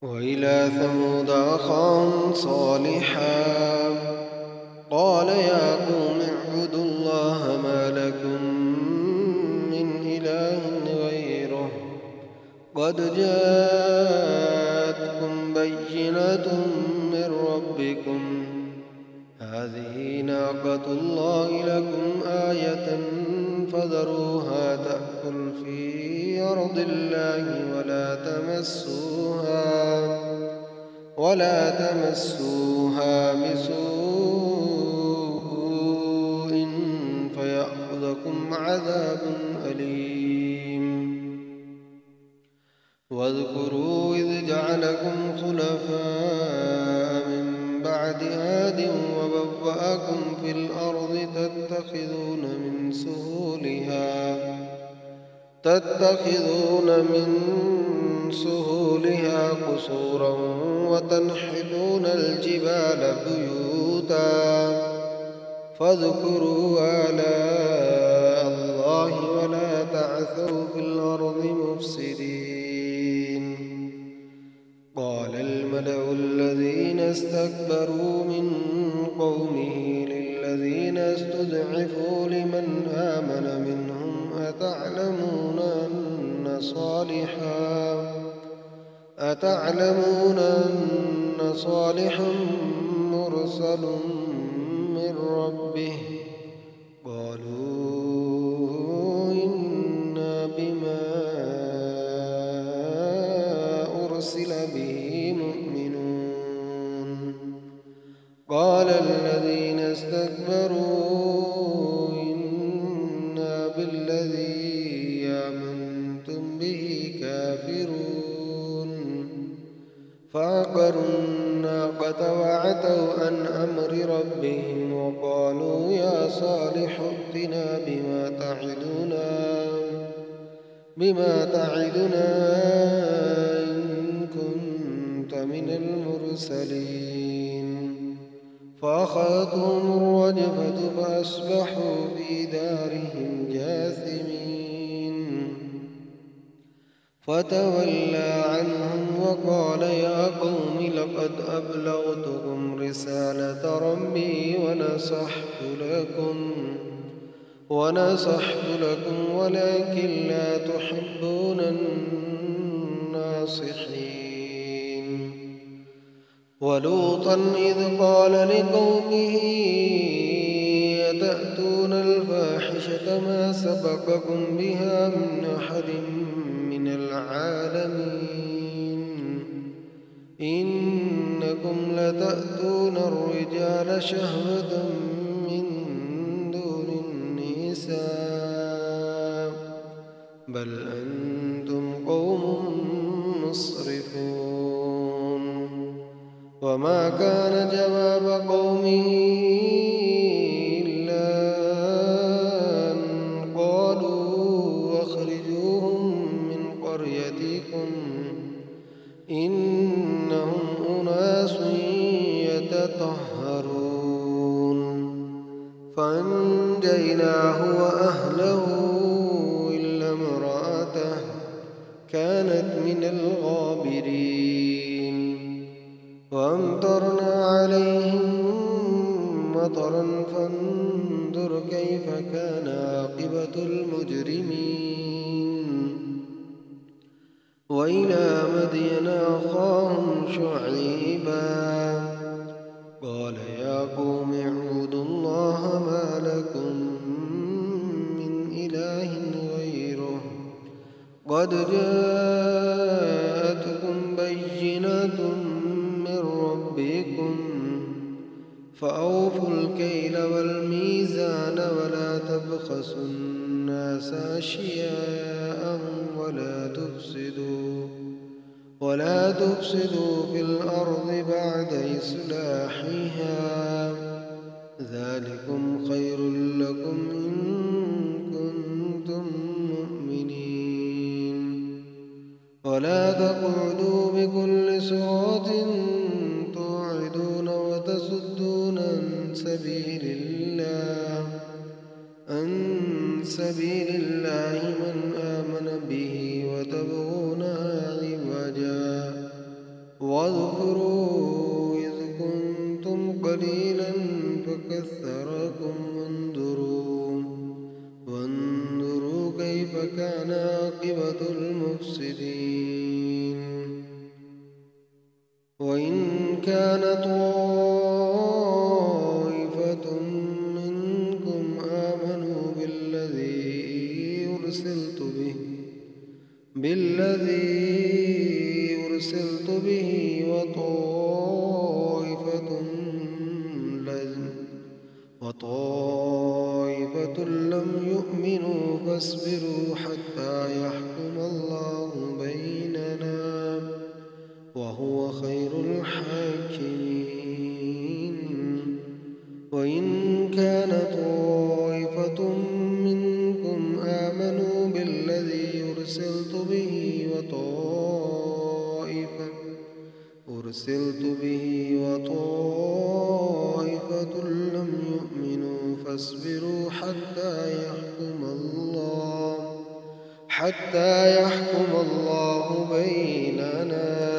وإلى ثمود أخاهم صالحا قال يا قوم اعبدوا الله ما لكم من إله غيره قد جاءتكم بينة من ربكم هذه ناقة الله لكم آية فذروها تأكل في أرض الله ولا تمسوها بسوء فيأخذكم عذاب أليم واذكروا إذ جعلكم خلفاء من بعد عاد وبوأكم في الأرض تتخذون من سهولها قصورا وتنحتون الجبال بيوتا فاذكروا آلاء الله ولا تعثوا في الأرض مفسدين قال الملأ الذين استكبروا من قومه للذين استضعفوا لمن آمن منهم أتعلمون أن صالحا مرسل من ربه قالوا إنا بما أرسل به مؤمنون قال الذين استكبروا إنا بالذي آمنتم به كافرون فعقروا الناقة وعتوا عن أمر ربهم وقالوا يا صالح ائتنا بما تعدنا إن كنت من المرسلين فأخذتهم الرجفة فأصبحوا في دارهم جاثمين فتولى عنهم وقال يا قوم لقد أبلغتكم رسالة ربي ونصحت لكم ولكن لا تحبون الناصحين ولوطا إذ قال لقومه أتأتون الفاحشة ما سبقكم بها من أحد من العالمين إنكم لتأتون الرجال شهوة من دون النساء بل أنتم قوم مسرفون وما كان جواب قومه إلا أن قالوا أخرجوهم من قريتكم إنهم أناس يتطهرون فأنجيناه وأهله إلا امرأته كانت من الغابرين وأمطرنا عليهم مطرا فانظر كيف كان عاقبة المجرمين وإلى مدين أخاهم شعيبا قال يا قوم اعبدوا الله ما لكم من إله غيره قد جاءتكم بينة من ربكم فأوفوا الكيل والميزان تبخسوا الناس أشياءهم ولا تفسدوا في الأرض بعد إصلاحها ذلكم خير لكم إن كنتم مؤمنين ولا تقعدوا بكل صراط توعدون وتصدون عن سبيل الله من آمن به وتبغونها عوجا واذكروا إذ كنتم قليلا فكثركم وانظروا كيف كان عاقبة المفسدين. وإن كان طائفة منكم آمنوا بالذي أرسلت به وطائفة لم يؤمنوا فاصبروا حتى يحكم الله بيننا وهو خير الحاكمين. وإن كان طائفة منكم آمنوا بالذي أرسلت به وطائفة لم يؤمنوا فاصبروا حتى يحكم الله بيننا